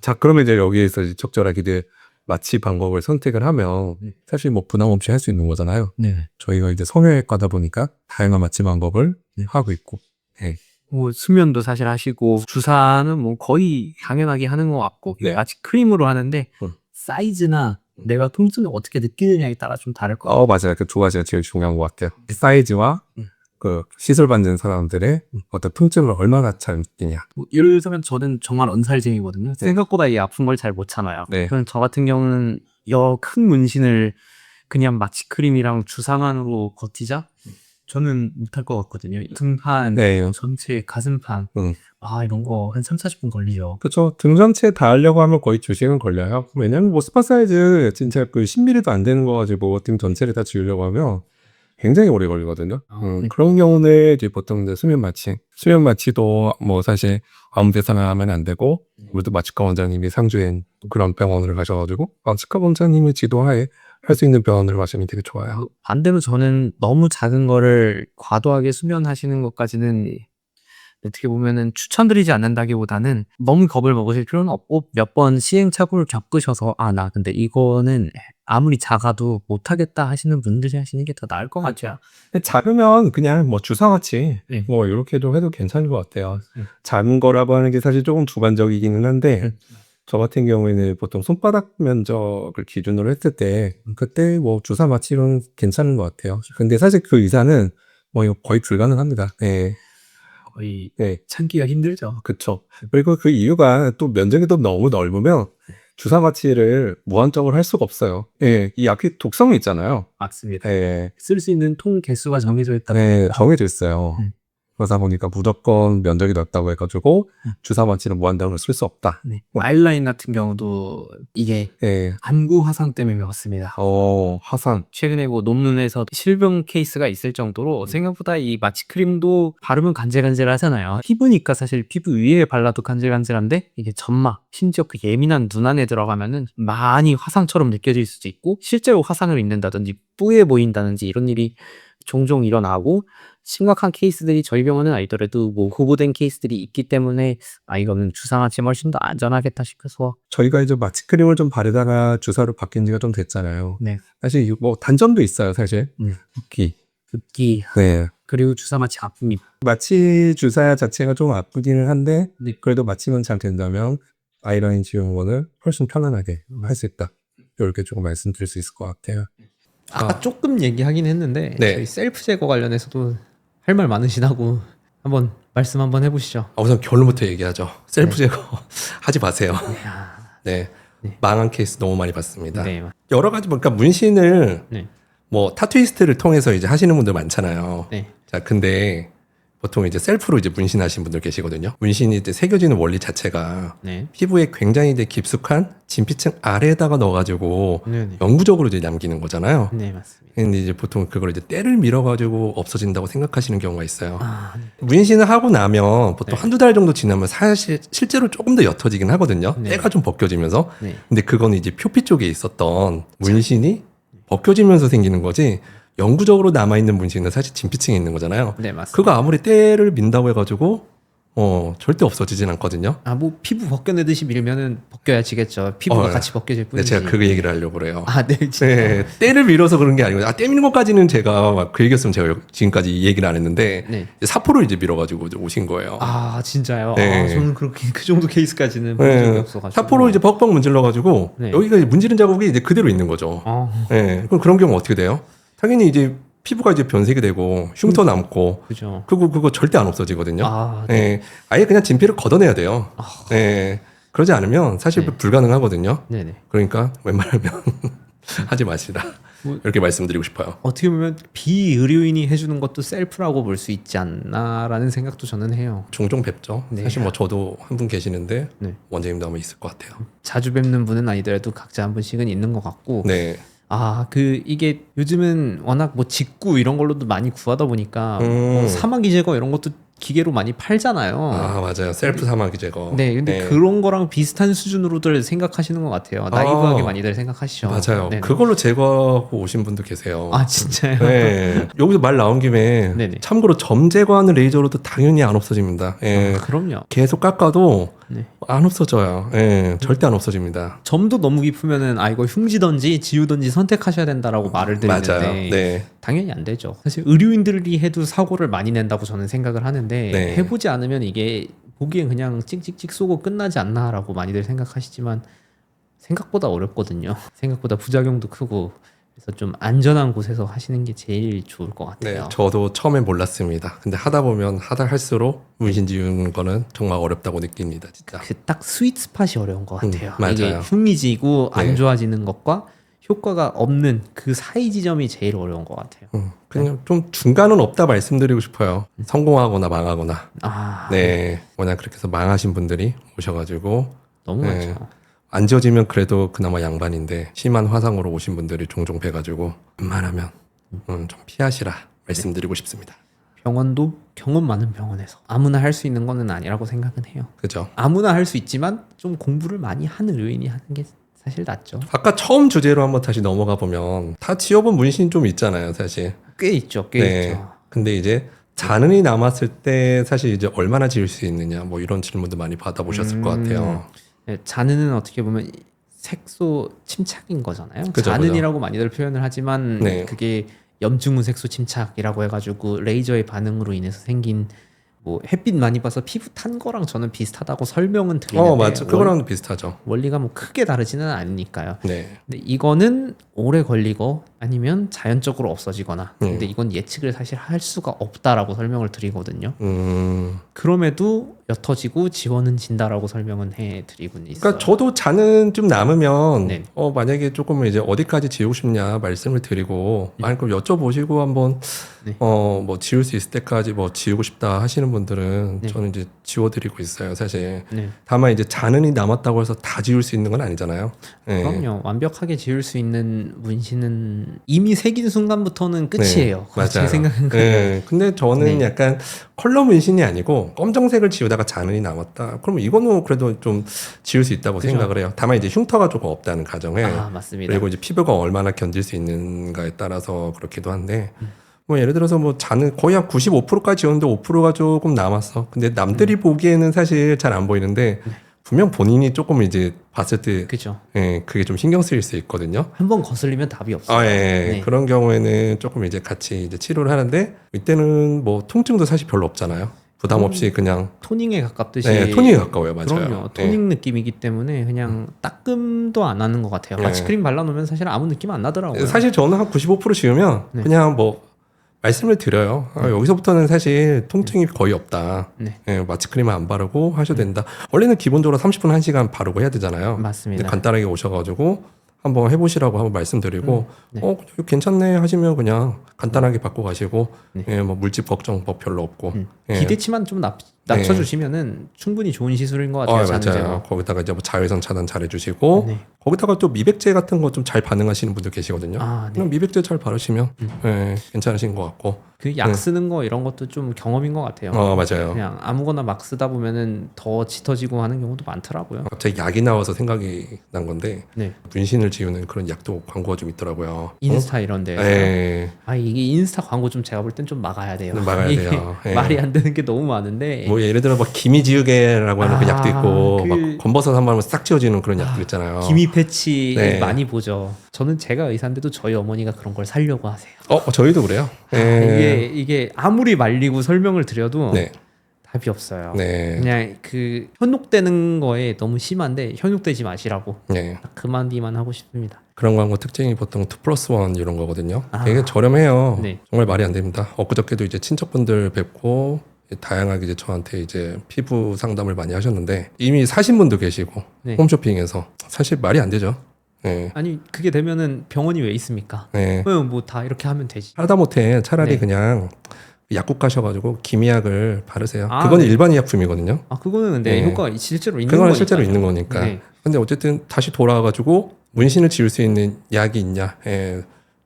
자, 그러면 이제 여기에서 이제 적절하게 이제 마취 방법을 선택을 하면 사실 뭐 부담 없이 할 수 있는 거잖아요. 네. 저희가 이제 성형외과다 보니까 다양한 마취 방법을 하고 있고. 네. 뭐 수면도 사실 하시고 주사는 뭐 거의 당연하게 하는 것 같고 네. 아직 크림으로 하는데 사이즈나 내가 통증을 어떻게 느끼느냐에 따라 좀 다를 것 같아요. 맞아요. 그 두 가지가 제일 중요한 것 같아요. 사이즈와 그 시술 받는 사람들의 어떤 통증을 얼마나 잘 느끼냐. 뭐 예를 들면 저는 정말 언살쟁이거든요. 생각보다 이 아픈 걸 잘 못 참아요. 네. 그럼 저 같은 경우는 큰 문신을 그냥 마취 크림이랑 주사만으로 버티자? 저는 못할 것 같거든요. 등판, 네. 전체 가슴판, 이런 거 한 30-40분 걸리죠. 그렇죠. 등 전체 다 하려고 하면 거의 2시간 걸려요. 왜냐면 뭐 스파 사이즈 진짜 그 10mm도 안 되는 거 가지고 등 전체를 다 지우려고 하면 굉장히 오래 걸리거든요. 그런 경우는 이제 보통 이제 수면 마취도 뭐 사실 아무 데서나 하면 안 되고, 우리도 마취과 원장님이 상주엔 그런 병원을 가셔가지고 마취과 원장님의 지도하에 할 수 있는 병원을 가시면 되게 좋아요. 반대로 저는 너무 작은 거를 과도하게 수면하시는 것까지는 어떻게 보면은 추천드리지 않는다기보다는 너무 겁을 먹으실 필요는 없고 몇 번 시행착오를 겪으셔서 나 근데 이거는 아무리 작아도 못하겠다 하시는 분들이 하시는 게 더 나을 것 같아요. 근데 작으면 그냥 뭐 주사같이 네. 뭐 이렇게도 해도 괜찮을 것 같아요. 작은 거라고 하는 게 사실 조금 주관적이기는 한데 저 같은 경우에는 보통 손바닥 면적을 기준으로 했을 때 그때 뭐 주사 마취로는 괜찮은 것 같아요. 근데 사실 그 이상은 뭐 이거 거의 불가능합니다. 네. 거의 네. 참기가 힘들죠. 그쵸. 그리고 그 이유가 또 면적이 또 너무 넓으면 주사 마취를 무한적으로 할 수가 없어요. 예, 이 약이 독성이 있잖아요. 맞습니다. 예, 쓸 수 있는 통 개수가 정해져 있다. 네, 정해져 있어요. 음. 그러다 보니까 무조건 면적이 넓다고 해가지고 주사 마취는 무한적으로 쓸 수 없다. 네. 아이라인 같은 경우도 이게 예, 안구 화상 때문에 그렇습니다. 화상. 최근에 뭐 논문에서 실병 케이스가 있을 정도로 생각보다 이 마취크림도 바르면 간질간질하잖아요. 피부니까 사실 피부 위에 발라도 간질간질한데 이게 점막, 심지어 그 예민한 눈 안에 들어가면은 많이 화상처럼 느껴질 수도 있고 실제로 화상을 입는다든지 뿌예 보인다든지 이런 일이 종종 일어나고 심각한 케이스들이 저희 병원은 아니더라도 뭐 후보된 케이스들이 있기 때문에 이거는 주사 마취 훨씬 더 안전하겠다 싶어서 저희가 이제 마취크림을 좀 바르다가 주사로 바뀐 지가 좀 됐잖아요. 네. 사실 뭐 단점도 있어요, 사실. 붓기. 붓기 네. 그리고 주사 마취 아픔이 마취 주사 자체가 좀 아프기는 한데 네. 그래도 마취만 잘 된다면 아이라인 지용원을 훨씬 편안하게 할 수 있다. 이렇게 조금 말씀드릴 수 있을 것 같아요. 아까 조금 얘기하긴 했는데 네. 저희 셀프 제거 관련해서도 할 말 많으시다고 한번 말씀 한번 해보시죠. 우선 결론부터 얘기하죠. 셀프 제거 하지 마세요. 네. 네. 망한 케이스 너무 많이 봤습니다. 네. 여러 가지 그러니까 문신을 네. 뭐 타투이스트를 통해서 이제 하시는 분들 많잖아요. 네. 자, 근데 보통 이제 셀프로 이제 문신하신 분들 계시거든요. 문신이 이제 새겨지는 원리 자체가 네. 피부에 굉장히 이제 깊숙한 진피층 아래에다가 넣어가지고 네네. 영구적으로 이제 남기는 거잖아요. 네, 맞습니다. 근데 이제 보통 그걸 이제 때를 밀어가지고 없어진다고 생각하시는 경우가 있어요. 네. 문신을 하고 나면 보통 네. 한두 달 정도 지나면 사실 실제로 조금 더 옅어지긴 하거든요. 네. 때가 좀 벗겨지면서. 네. 근데 그건 이제 표피 쪽에 있었던 문신이 벗겨지면서 생기는 거지. 영구적으로 남아있는 문신은 사실 진피층에 있는 거잖아요. 네, 맞습니다. 그거 아무리 때를 민다고 해가지고 절대 없어지진 않거든요. 뭐 피부 벗겨내듯이 밀면은 벗겨야지겠죠. 피부가 네. 같이 벗겨질 네, 뿐이지. 제가 그 얘기를 하려고 그래요. 네, 진짜. 네, 때를 밀어서 그런 게 아니고, 때 미는 것까지는 제가 막 그 얘기였으면 제가 지금까지 이 얘기를 안 했는데, 네. 이제 사포를 이제 밀어가지고 이제 오신 거예요. 진짜요? 네. 저는 그렇게 그 정도 케이스까지는 본 적이 없어가지고. 사포로 이제 벅벅 문질러가지고, 네. 여기가 이제 문지른 자국이 이제 그대로 있는 거죠. 네, 그럼 그런 경우 어떻게 돼요? 당연히 이제 피부가 이제 변색이 되고, 흉터 남고, 그죠. 그리고 그거 절대 안 없어지거든요. 네. 네, 아예 그냥 진피를 걷어내야 돼요. 네, 그러지 않으면 사실 네. 불가능하거든요. 네네. 그러니까 웬만하면 하지 마시라. 뭐- 이렇게 말씀드리고 싶어요. 어떻게 보면 비의료인이 해주는 것도 셀프라고 볼 수 있지 않나라는 생각도 저는 해요. 종종 뵙죠. 네. 사실 뭐 저도 한 분 계시는데 네. 원장님도 아마 있을 것 같아요. 자주 뵙는 분은 아니더라도 각자 한 분씩은 있는 것 같고. 네. 이게 요즘은 워낙 뭐 직구 이런 걸로도 많이 구하다 보니까 뭐 사마귀 제거 이런 것도 기계로 많이 팔잖아요. 맞아요. 셀프 사마귀 제거. 네, 근데 그런 거랑 비슷한 수준으로들 생각하시는 것 같아요. 나이브하게 많이들 생각하시죠. 맞아요. 네네. 그걸로 제거하고 오신 분도 계세요. 진짜요? 네. 여기서 말 나온 김에 네네. 참고로 점 제거하는 레이저로도 당연히 안 없어집니다. 예. 그럼요. 계속 깎아도 네. 안 없어져요. 예. 절대 안 없어집니다. 점도 너무 깊으면은 이거 흉지던지 지우던지 선택하셔야 된다라고 말을 드리는데 맞아요. 네. 당연히 안 되죠. 사실 의료인들이 해도 사고를 많이 낸다고 저는 생각을 하는데 네. 해보지 않으면 이게 보기엔 그냥 찍찍찍 쏘고 끝나지 않나라고 많이들 생각하시지만 생각보다 어렵거든요. 생각보다 부작용도 크고 그래서 좀 안전한 곳에서 하시는 게 제일 좋을 것 네, 같아요. 저도 처음엔 몰랐습니다. 근데 하다 보면 하다 할수록 문신 지우는 거는 정말 어렵다고 느낍니다, 진짜. 그 딱 스윗 스팟이 어려운 것 같아요. 맞아요. 이게 흉이 지고 네. 안 좋아지는 것과 효과가 없는 그 사이 지점이 제일 어려운 것 같아요. 그냥 좀 중간은 없다 말씀드리고 싶어요. 성공하거나 망하거나. 네, 워낙 그렇게 해서 망하신 분들이 오셔가지고 너무 네. 많죠. 안 지워지면 그래도 그나마 양반인데 심한 화상으로 오신 분들이 종종 뵈가지고 웬만하면 좀 피하시라 말씀드리고 싶습니다. 병원도 경험 많은 병원에서 아무나 할 수 있는 거는 아니라고 생각은 해요. 그죠? 아무나 할 수 있지만 좀 공부를 많이 한 의료인이 하는 게 사실 낫죠. 아까 처음 주제로 한번 다시 넘어가 보면 다 지워본 문신 좀 있잖아요, 사실. 꽤 있죠. 꽤 네. 있죠. 근데 이제 잔흔이 남았을 때 사실 이제 얼마나 지울 수 있느냐 뭐 이런 질문도 많이 받아보셨을 것 같아요. 네, 잔흔은 어떻게 보면 색소 침착인 거잖아요. 그죠, 잔흔이라고 많이들 표현을 하지만 네. 그게 염증후 색소 침착이라고 해가지고 레이저의 반응으로 인해서 생긴 뭐 햇빛 많이 봐서 피부 탄 거랑 저는 비슷하다고 설명은 드리는데 맞죠. 그거랑 비슷하죠. 원리가 뭐 크게 다르지는 않으니까요. 네. 근데 이거는 오래 걸리고 아니면 자연적으로 없어지거나 근데 이건 예측을 사실 할 수가 없다라고 설명을 드리거든요. 그럼에도 옅어지고 지원은 진다라고 설명은 해드리곤 있어요. 그러니까 저도 잔은 좀 남으면 네. 만약에 조금 이제 어디까지 지우고 싶냐 말씀을 드리고 아니 그럼 여쭤보시고 한번 네. 뭐 지울 수 있을 때까지 뭐 지우고 싶다 하시는 분들은 네. 저는 이제 지워드리고 있어요 사실. 네. 다만 이제 잔흔이 남았다고 해서 다 지울 수 있는 건 아니잖아요. 네. 그럼요. 완벽하게 지울 수 있는 문신은 이미 새긴 순간부터는 끝이에요. 네, 제 맞아요. 생각은 그래요. 네, 근데 저는 네. 약간 컬러 문신이 아니고 검정색을 지우다가 잔흔이 남았다. 그러면 이거는 그래도 좀 지울 수 있다고 그죠. 생각을 해요. 다만 이제 흉터가 조금 없다는 가정에 아 맞습니다. 그리고 이제 피부가 얼마나 견딜 수 있는가에 따라서 그렇기도 한데 뭐 예를 들어서 뭐 잔은 거의 한 95%까지 지웠는데 5%가 조금 남았어. 근데 남들이 보기에는 사실 잘 안 보이는데 분명 본인이 조금 이제 봤을 때 그죠. 그게 좀 신경 쓰일 수 있거든요. 한번 거슬리면 답이 없어요. 네. 그런 경우에는 조금 이제 같이 이제 치료를 하는데 이때는 뭐 통증도 사실 별로 없잖아요. 부담 없이 그냥 토닝에 가깝듯이 토닝에 가까워요, 맞아요. 그럼요. 토닝 느낌이기 때문에 그냥 따끔도 안 하는 것 같아요. 네. 마취크림 발라놓으면 사실 아무 느낌 안 나더라고요. 사실 저는 한 95% 지우면 네. 그냥 뭐 말씀을 드려요. 여기서부터는 사실 통증이 거의 없다. 네. 마취크림을 안 바르고 하셔도 된다. 원래는 기본적으로 30분 1시간 바르고 해야 되잖아요. 맞습니다. 근데 간단하게 오셔가지고 한번 해보시라고 한번 말씀드리고 네. 이거 괜찮네 하시면 그냥 간단하게 받고 가시고 네. 뭐 물집 걱정 뭐 별로 없고 기대치만 좀 낮춰주시면은 충분히 좋은 시술인 것 같아요. 잔 맞아요. 제거. 거기다가 이제 뭐 자외선 차단 잘해주시고 네. 거기다가 또 미백제 같은 거 좀 잘 반응하시는 분들 계시거든요. 아, 네. 그냥 미백제 잘 바르시면 괜찮으신 것 같고. 그 약 쓰는 거 이런 것도 좀 경험인 것 같아요. 맞아요. 그냥 아무거나 막 쓰다 보면은 더 짙어지고 하는 경우도 많더라고요. 갑자기 약이 나와서 생각이 난 건데 네. 문신을 지우는 그런 약도 광고가 좀 있더라고요. 인스타 이런 데서. 네. 아 이게 인스타 광고 좀 제가 볼 땐 좀 막아야 돼요. 막아야 이게 돼요. 예. 말이 안 되는 게 너무 많은데. 뭐 예를 들어 뭐 기미 지우개라고 하는 그 약도 있고 그- 막 검버섯 한 번만 싹 지워지는 그런 약들 있잖아요. 기미 패치 네. 많이 보죠. 저는 제가 의사인데도 저희 어머니가 그런 걸 사려고 하세요. 저희도 그래요. 이게 아무리 말리고 설명을 드려도 네. 답이 없어요. 네. 그냥 그 현혹되는 거에 너무 심한데 현혹되지 마시라고 네. 그 마디만 하고 싶습니다. 그런 광고 특징이 보통 2+1 이런 거거든요. 아. 되게 저렴해요. 네. 정말 말이 안 됩니다. 엊그저께도 이제 친척분들 뵙고 다양하게 이제 저한테 이제 피부 상담을 많이 하셨는데 이미 사신 분도 계시고 네. 홈쇼핑에서 사실 말이 안 되죠. 네. 아니 그게 되면은 병원이 왜 있습니까? 네. 뭐 다 이렇게 하면 되지. 하다 못해 차라리 네. 그냥 약국 가셔가지고 기미약을 바르세요. 아, 그건 네. 일반 의약품이거든요. 아 그거는 근데 네. 효과가 실제로 있는 그거는 거니까. 실제로 있는 거니까. 네. 근데 어쨌든 다시 돌아와가지고 문신을 지울 수 있는 약이 있냐?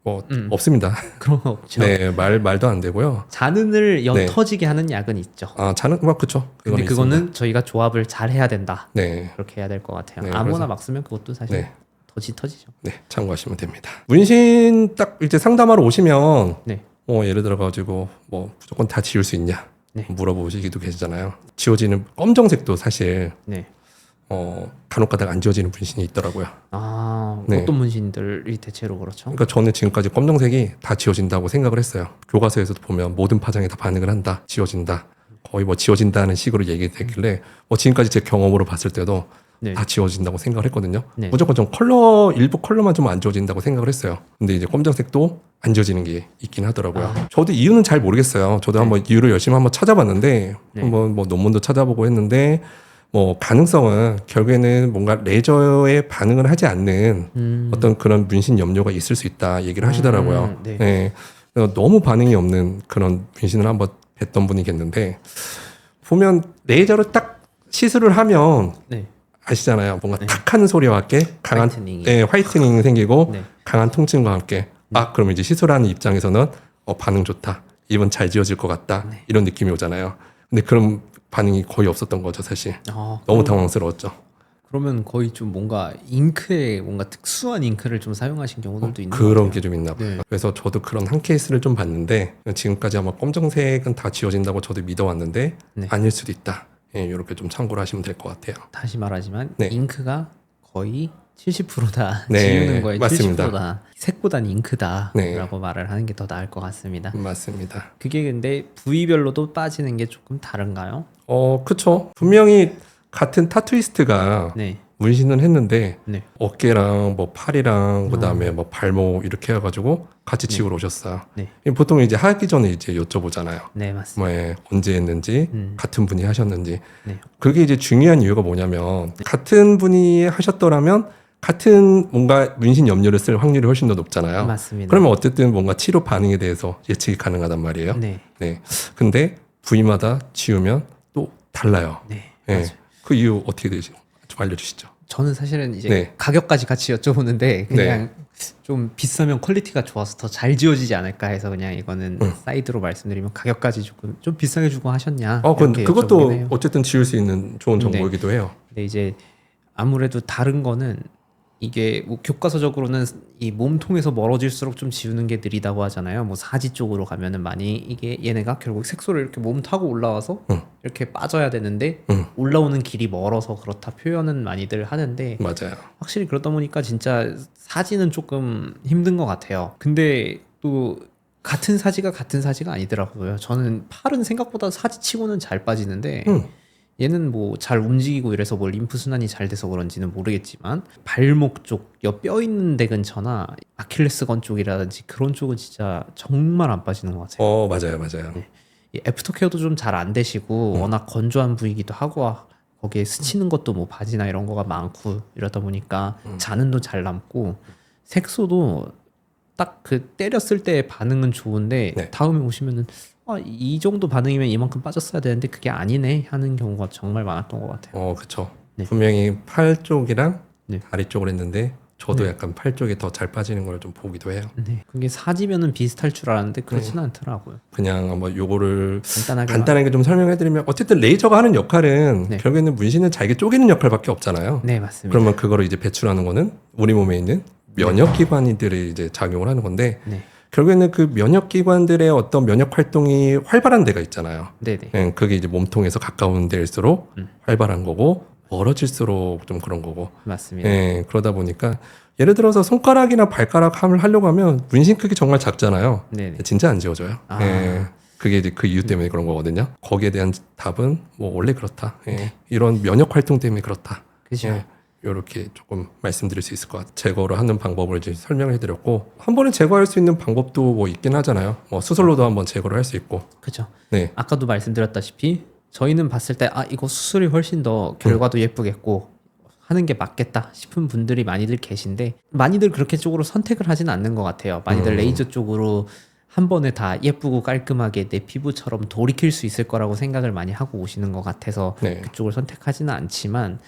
뭐 없습니다. 그런 거 없죠. 네, 말도 안 되고요. 잔흔을 옅어지게 하는 약은 있죠. 자는 그쵸. 근데 그거는 그거는 있습니다. 저희가 조합을 잘 해야 된다. 네, 그렇게 해야 될 것 같아요. 네, 아무나 그래서- 막 쓰면 그것도 사실 네. 더 짙어지죠. 네, 참고하시면 됩니다. 문신 딱 이제 상담하러 오시면 네. 예를 들어가지고 뭐 무조건 다 지울 수 있냐 네. 물어보시기도 계시잖아요. 지워지는 검정색도 사실 네. 간혹가다가 안 지워지는 문신이 있더라고요. 네. 어떤 문신들이 대체로 그렇죠? 그러니까 저는 지금까지 검정색이 다 지워진다고 생각을 했어요. 교과서에서도 보면 모든 파장에 다 반응을 한다, 지워진다. 거의 뭐 지워진다는 식으로 얘기됐길래 지금까지 제 경험으로 봤을 때도 네. 다 지워진다고 생각을 했거든요. 네. 무조건 좀 일부 컬러만 좀 안 지워진다고 생각을 했어요. 근데 이제 검정색도 안 지워지는 게 있긴 하더라고요. 저도 이유는 잘 모르겠어요. 저도 한번 이유를 열심히 한번 찾아봤는데 네. 한번 뭐 논문도 찾아보고 했는데 가능성은 결국에는 뭔가 레이저에 반응을 하지 않는 어떤 그런 문신 염료가 있을 수 있다 얘기를 하시더라고요. 네. 네. 그래서 너무 반응이 없는 그런 문신을 한번 뵀던 분이 계는데 보면 레이저로 딱 시술을 하면 네. 아시잖아요. 뭔가 탁 하는 소리와 함께 강한 화이트닝이. 화이트닝이 생기고 네. 강한 통증과 함께 그럼 이제 시술하는 입장에서는 반응 좋다. 입은 잘 지워질 것 같다. 네. 이런 느낌이 오잖아요. 근데 그런 반응이 거의 없었던 거죠, 사실. 너무 당황스러웠죠. 그러면 거의 좀 뭔가 잉크에 뭔가 특수한 잉크를 좀 사용하신 경우들도 있는 것 그런 같아요. 게 좀 있나 봐요. 네. 그래서 저도 그런 한 케이스를 좀 봤는데 지금까지 아마 검정색은 다 지워진다고 저도 믿어왔는데 네. 아닐 수도 있다. 예, 이렇게 좀 참고를 하시면 될 것 같아요. 다시 말하지만 네. 잉크가 거의 70%다. 네, 지우는 거에 맞습니다. 70%다. 색보단 잉크다라고 네. 말을 하는 게 더 나을 것 같습니다. 맞습니다. 그게 근데 부위별로도 빠지는 게 조금 다른가요? 그쵸. 분명히 같은 타투이스트가 네. 문신을 했는데 네. 어깨랑 뭐 팔이랑 그다음에 뭐 발목 이렇게 해가지고 같이 네. 지우러 오셨어요. 네. 보통 이제 하기 전에 이제 여쭤보잖아요. 네, 맞습니다. 뭐 언제 했는지 같은 분이 하셨는지. 네. 그게 이제 중요한 이유가 뭐냐면 같은 분이 하셨더라면 같은 뭔가 문신 염료를 쓸 확률이 훨씬 더 높잖아요. 맞습니다. 그러면 어쨌든 뭔가 치료 반응에 대해서 예측이 가능하단 말이에요. 네. 네. 근데 부위마다 지우면 또 달라요. 네. 네. 맞아요. 그 이유 어떻게 되죠? 좀 알려주시죠. 저는 사실은 이제 네. 가격까지 같이 여쭤보는데 그냥 좀 비싸면 퀄리티가 좋아서 더 잘 지워지지 않을까 해서 그냥 이거는 사이드로 말씀드리면 가격까지 조금 좀 비싸게 주고 하셨냐 이렇게 여쭤보긴 그것도 해요. 어쨌든 지울 수 있는 좋은 네. 정보이기도 해요. 근데 이제 아무래도 다른 거는 이게 뭐 교과서적으로는 이 몸통에서 멀어질수록 좀 지우는 게 느리다고 하잖아요. 뭐 사지 쪽으로 가면은 많이 이게 얘네가 결국 색소를 이렇게 몸 타고 올라와서 이렇게 빠져야 되는데 올라오는 길이 멀어서 그렇다 표현은 많이들 하는데 맞아요. 확실히 그러다 보니까 진짜 사지는 조금 힘든 것 같아요. 근데 또 같은 사지가 같은 사지가 아니더라고요. 저는 팔은 생각보다 사지치고는 잘 빠지는데 얘는 뭐 잘 움직이고 이래서 뭐 림프 순환이 잘 돼서 그런지는 모르겠지만 발목 쪽, 옆 뼈 있는 데 근처나 아킬레스건 쪽이라든지 그런 쪽은 진짜 정말 안 빠지는 것 같아요. 맞아요, 맞아요. 이 애프터 케어도 좀 잘 안 되시고 워낙 건조한 부위이기도 하고 거기에 스치는 것도 뭐 바지나 이런 거가 많고 이러다 보니까 잔흔도 잘 남고 색소도 딱 그 때렸을 때의 반응은 좋은데 네. 다음에 오시면은 이 정도 반응이면 이만큼 빠졌어야 되는데 그게 아니네 하는 경우가 정말 많았던 것 같아요. 그쵸. 네. 분명히 팔 쪽이랑 네. 다리 쪽을 했는데 저도 약간 팔 쪽이 더 잘 빠지는 걸 좀 보기도 해요. 네, 그게 사지면은 비슷할 줄 알았는데 그렇지는 않더라고요. 그냥 한번 요거를 간단하게 간단하게 좀 설명해드리면 어쨌든 레이저가 하는 역할은 네. 결국에는 문신을 잘게 쪼개는 역할밖에 없잖아요. 네, 맞습니다. 그러면 그거를 이제 배출하는 거는 우리 몸에 있는 면역기관들이 이제 작용을 하는 건데 네, 결국에는 그 면역기관들의 어떤 면역 활동이 활발한 데가 있잖아요. 네, 네, 그게 이제 몸통에서 가까운 데일수록 활발한 거고 멀어질수록 좀 그런 거고. 맞습니다. 그러다 보니까 예를 들어서 손가락이나 발가락 함을 하려고 하면 문신 크기 정말 작잖아요. 네, 네. 진짜 안 지워져요. 아. 그게 이제 그 이유 때문에 그런 거거든요. 거기에 대한 답은 뭐 원래 그렇다. 이런 면역 활동 때문에 그렇다. 그죠. 이렇게 조금 말씀드릴 수 있을 것 같아요. 제거를 하는 방법을 이제 설명해 드렸고 한 번에 제거할 수 있는 방법도 뭐 있긴 하잖아요. 뭐 수술로도 한번 제거를 할 수 있고. 그죠. 네. 아까도 말씀드렸다시피 저희는 봤을 때 이거 수술이 훨씬 더 결과도 예쁘겠고 하는 게 맞겠다 싶은 분들이 많이들 계신데 많이들 그렇게 쪽으로 선택을 하진 않는 것 같아요. 많이들 레이저 쪽으로 한 번에 다 예쁘고 깔끔하게 내 피부처럼 돌이킬 수 있을 거라고 생각을 많이 하고 오시는 것 같아서 네. 그쪽을 선택하지는 않지만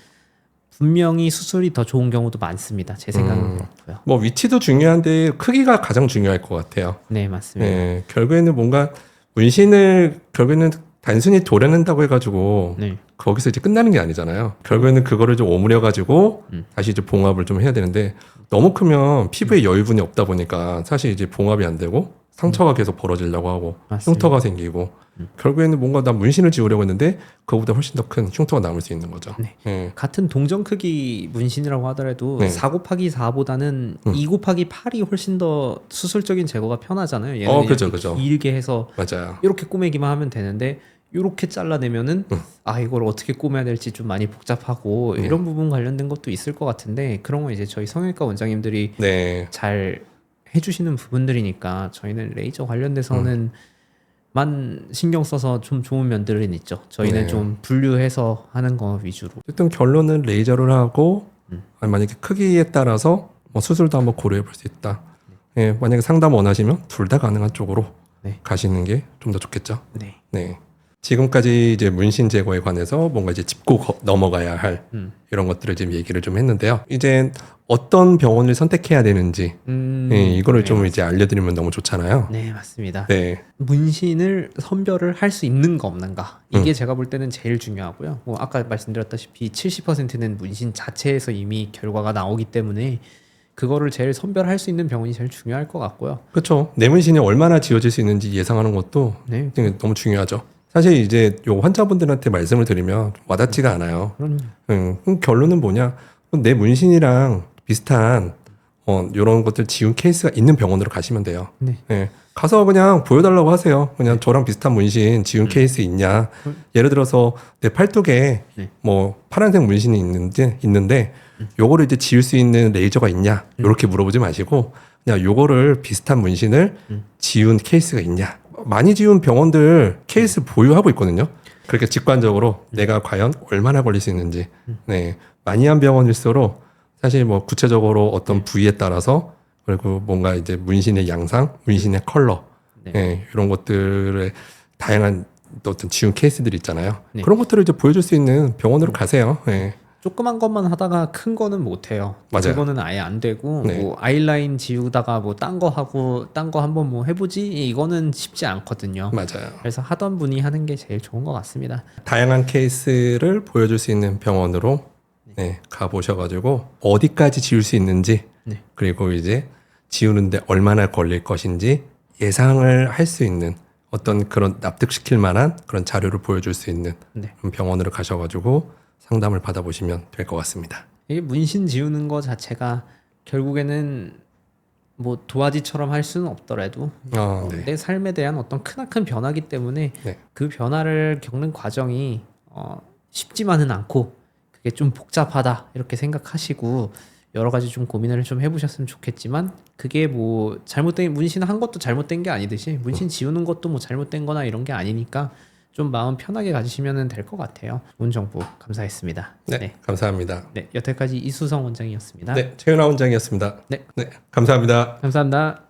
분명히 수술이 더 좋은 경우도 많습니다. 제 생각은 그렇고요. 뭐 위치도 중요한데 크기가 가장 중요할 것 같아요. 네, 맞습니다. 결국에는 뭔가 문신을 결국에는 단순히 도려낸다고 해가지고 네. 거기서 이제 끝나는 게 아니잖아요. 결국에는 그거를 좀 오므려가지고 다시 이제 봉합을 좀 해야 되는데 너무 크면 피부에 여유분이 없다 보니까 사실 이제 봉합이 안 되고 상처가 계속 벌어지려고 하고 맞습니다. 흉터가 생기고 결국에는 뭔가 나 문신을 지우려고 했는데 그거보다 훨씬 더 큰 흉터가 남을 수 있는 거죠. 네. 같은 동전 크기 문신이라고 하더라도 네. 4 곱하기 4보다는 2 곱하기 8이 훨씬 더 수술적인 제거가 편하잖아요. 얘는 그죠, 이렇게 그죠. 길게 해서 맞아요. 이렇게 꼬매기만 하면 되는데 이렇게 잘라내면은 이걸 어떻게 꼬매야 될지 좀 많이 복잡하고 이런 부분 관련된 것도 있을 것 같은데 그런 건 이제 저희 성형외과 원장님들이 네. 잘 해주시는 부분들이니까 저희는 레이저 관련돼서는 만 신경 써서 좀 좋은 면들은 있죠. 저희는 네. 좀 분류해서 하는 거 위주로. 어쨌든 결론은 레이저를 하고 만약에 크기에 따라서 뭐 수술도 한번 고려해 볼 수 있다. 만약에 상담 원하시면 둘 다 가능한 쪽으로 네. 가시는 게 좀 더 좋겠죠. 네. 네. 지금까지 이제 문신 제거에 관해서 뭔가 이제 짚고 넘어가야 할 이런 것들을 지금 얘기를 좀 했는데요. 이제 어떤 병원을 선택해야 되는지 이거를 좀 이제 알려드리면 너무 좋잖아요. 네, 맞습니다. 네, 문신을 선별을 할 수 있는가 없는가 이게 제가 볼 때는 제일 중요하고요. 뭐 아까 말씀드렸다시피 70%는 문신 자체에서 이미 결과가 나오기 때문에 그거를 제일 선별할 수 있는 병원이 제일 중요할 것 같고요. 그렇죠. 내 문신이 얼마나 지워질 수 있는지 예상하는 것도 네, 너무 중요하죠. 사실 이제 요 환자분들한테 말씀을 드리면 와닿지가 않아요. 그럼요. 결론은 뭐냐? 내 문신이랑 비슷한 이런 것들 지운 케이스가 있는 병원으로 가시면 돼요. 네. 예. 가서 그냥 보여달라고 하세요. 그냥 저랑 비슷한 문신 지운 케이스 있냐? 예를 들어서 내 팔뚝에 네. 뭐 파란색 문신이 있는데 요거를 이제 지울 수 있는 레이저가 있냐? 요렇게 물어보지 마시고 그냥 요거를 비슷한 문신을 지운 케이스가 있냐? 많이 지운 병원들 케이스 보유하고 있거든요. 그렇게 직관적으로 내가 과연 얼마나 걸릴 수 있는지. 네. 많이 한 병원일수록 사실 뭐 구체적으로 어떤 부위에 따라서 그리고 뭔가 이제 문신의 양상, 문신의 컬러, 네. 예, 이런 것들의 다양한 또 어떤 지운 케이스들이 있잖아요. 네. 그런 것들을 이제 보여줄 수 있는 병원으로 가세요. 예. 조그만 것만 하다가 큰 거는 못 해요. 맞아요. 그거는 아예 안 되고 네. 뭐 아이라인 지우다가 뭐 딴 거 하고 딴 거 한번 뭐 해보지 이거는 쉽지 않거든요. 맞아요. 그래서 하던 분이 하는 게 제일 좋은 것 같습니다. 다양한 케이스를 보여줄 수 있는 병원으로 네, 가보셔가지고 어디까지 지울 수 있는지 네. 그리고 이제 지우는데 얼마나 걸릴 것인지 예상을 할 수 있는 어떤 그런 납득시킬 만한 그런 자료를 보여줄 수 있는 네. 그런 병원으로 가셔가지고 상담을 받아보시면 될 것 같습니다. 이게 문신 지우는 거 자체가 결국에는 뭐 도화지처럼 할 수는 없더라도 네. 내 삶에 대한 어떤 크나큰 변화기 때문에 네. 그 변화를 겪는 과정이 쉽지만은 않고 그게 좀 복잡하다 이렇게 생각하시고 여러 가지 좀 고민을 좀 해보셨으면 좋겠지만 그게 뭐 잘못된 문신 한 것도 잘못된 게 아니듯이 문신 지우는 것도 뭐 잘못된 거나 이런 게 아니니까 좀 마음 편하게 가지시면 될 것 같아요. 좋은 정보 감사했습니다. 네, 감사합니다. 네, 여태까지 이수성 원장이었습니다. 네, 최윤아 원장이었습니다. 네. 네, 감사합니다. 감사합니다.